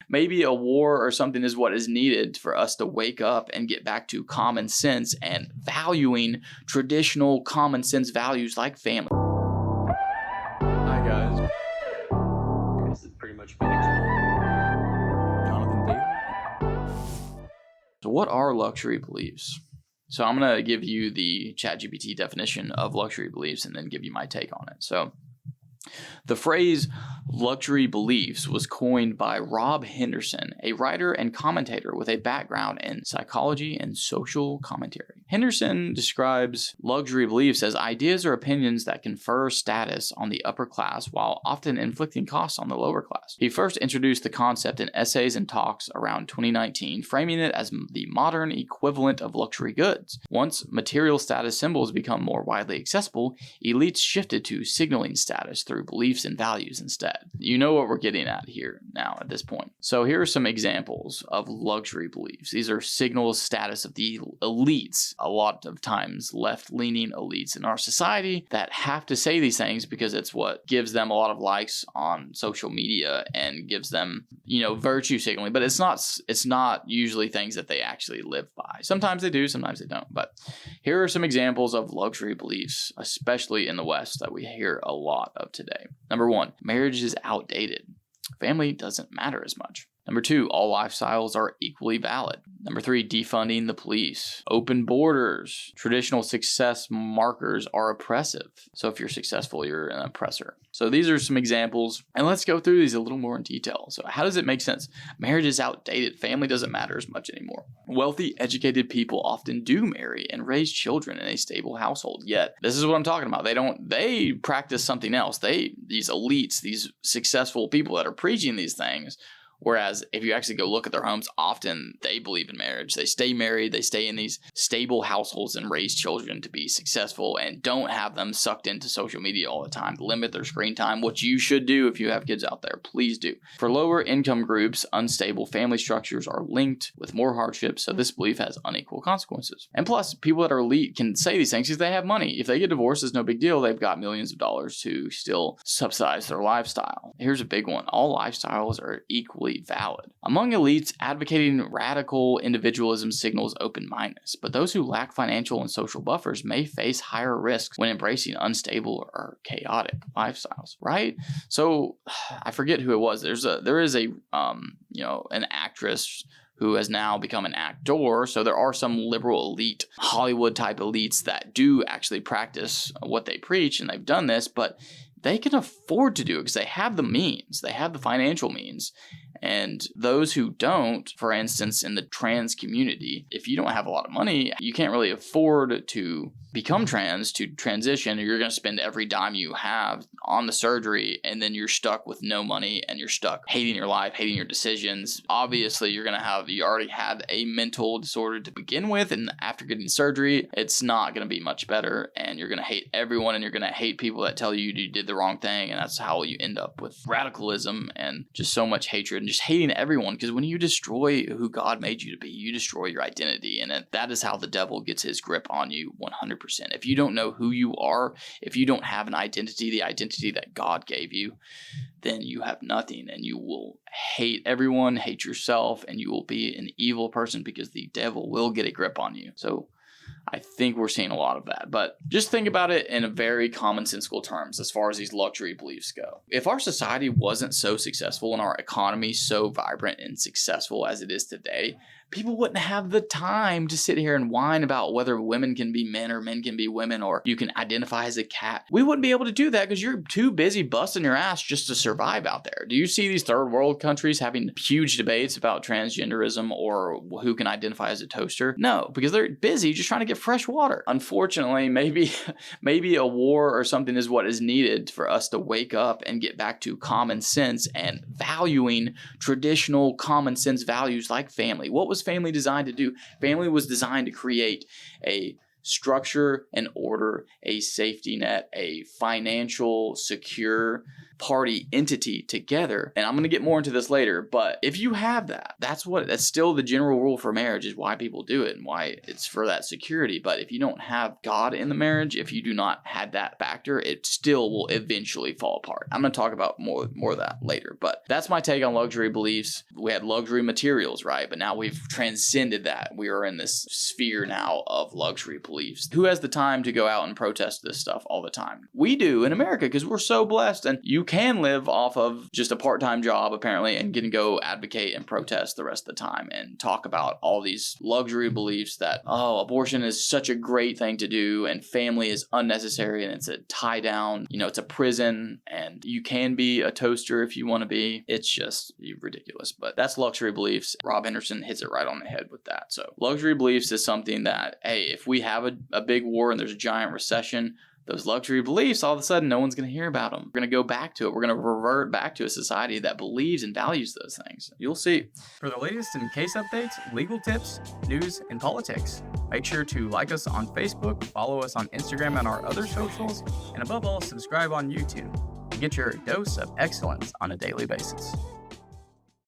maybe a war or something is what is needed for us to wake up and get back to common sense and valuing traditional common sense values like family. Hi guys. This is pretty much been explained. Jonathon Daily. So what are luxury beliefs? So I'm going to give you the ChatGPT definition of luxury beliefs and then give you my take on it. So the phrase luxury beliefs was coined by Rob Henderson, a writer and commentator with a background in psychology and social commentary. Henderson describes luxury beliefs as ideas or opinions that confer status on the upper class while often inflicting costs on the lower class. He first introduced the concept in essays and talks around 2019, framing it as the modern equivalent of luxury goods. Once material status symbols become more widely accessible, elites shifted to signaling status through beliefs and values instead. You know what we're getting at here now at this point. So here are some examples of luxury beliefs. These are signal status of the elites, a lot of times left-leaning elites in our society that have to say these things because it's what gives them a lot of likes on social media and gives them, virtue signaling, but it's not usually things that they actually live by. Sometimes they do, sometimes they don't. But here are some examples of luxury beliefs, especially in the West, that we hear a lot of today. Number 1, marriage is outdated. Family doesn't matter as much. Number 2, all lifestyles are equally valid. Number 3, defunding the police. Open borders. Traditional success markers are oppressive. So if you're successful, you're an oppressor. So these are some examples, and let's go through these a little more in detail. So how does it make sense? Marriage is outdated. Family doesn't matter as much anymore. Wealthy, educated people often do marry and raise children in a stable household. Yet, this is what I'm talking about. They practice something else. These elites, these successful people that are preaching these things. Whereas if you actually go look at their homes, often they believe in marriage. They stay married. They stay in these stable households and raise children to be successful and don't have them sucked into social media all the time. Limit their screen time, which you should do if you have kids out there. Please do. For lower income groups, unstable family structures are linked with more hardship, so this belief has unequal consequences. And plus, people that are elite can say these things because they have money. If they get divorced, it's no big deal. They've got millions of dollars to still subsidize their lifestyle. Here's a big one. All lifestyles are equally valid. Among elites, advocating radical individualism signals open-mindedness, but those who lack financial and social buffers may face higher risks when embracing unstable or chaotic lifestyles, right? So I forget who it was. There is an actress who has now become an actor. So there are some liberal elite, Hollywood type elites that do actually practice what they preach, and they've done this, but they can afford to do it because they have the means. They have the financial means. And those who don't, for instance, in the trans community, if you don't have a lot of money, you can't really afford to become trans, to transition. You're going to spend every dime you have on the surgery, and then you're stuck with no money, and you're stuck hating your life, hating your decisions. Obviously, you already had a mental disorder to begin with, and after getting surgery, it's not going to be much better, and you're going to hate everyone, and you're going to hate people that tell you did the wrong thing, and that's how you end up with radicalism and just so much hatred and just hating everyone, because when you destroy who God made you to be, you destroy your identity, and that is how the devil gets his grip on you 100%. If you don't know who you are, if you don't have an identity, the identity that God gave you, then you have nothing, and you will hate everyone, hate yourself, and you will be an evil person because the devil will get a grip on you. So I think we're seeing a lot of that, but just think about it in a very commonsensical terms as far as these luxury beliefs go. If our society wasn't so successful and our economy so vibrant and successful as it is today, people wouldn't have the time to sit here and whine about whether women can be men or men can be women, or you can identify as a cat. We wouldn't be able to do that because you're too busy busting your ass just to survive out there. Do you see these third world countries having huge debates about transgenderism or who can identify as a toaster? No, because they're busy just trying to get fresh water. Unfortunately, maybe a war or something is what is needed for us to wake up and get back to common sense and valuing traditional common sense values like family. What was family designed to do? Family was designed to create a structure and order, a safety net, a financial secure party entity together. And I'm going to get more into this later, but if you have that, that's still the general rule for marriage, is why people do it and why it's for that security. But if you don't have God in the marriage, if you do not have that factor, it still will eventually fall apart. I'm going to talk about more of that later, but that's my take on luxury beliefs. We had luxury materials, right? But now we've transcended that. We are in this sphere now of luxury beliefs. Who has the time to go out and protest this stuff all the time? We do in America, because we're so blessed, and you can live off of just a part-time job apparently and can go advocate and protest the rest of the time and talk about all these luxury beliefs that, oh, abortion is such a great thing to do and family is unnecessary and it's a tie down, it's a prison and you can be a toaster if you want to be. It's just ridiculous. But that's luxury beliefs. Rob Henderson hits it right on the head with that. So luxury beliefs is something that, hey, if we have a big war and there's a giant recession, those luxury beliefs, all of a sudden, no one's going to hear about them. We're going to go back to it. We're going to revert back to a society that believes and values those things. You'll see. For the latest in case updates, legal tips, news, and politics, make sure to like us on Facebook, follow us on Instagram and our other socials, and above all, subscribe on YouTube to get your dose of excellence on a daily basis.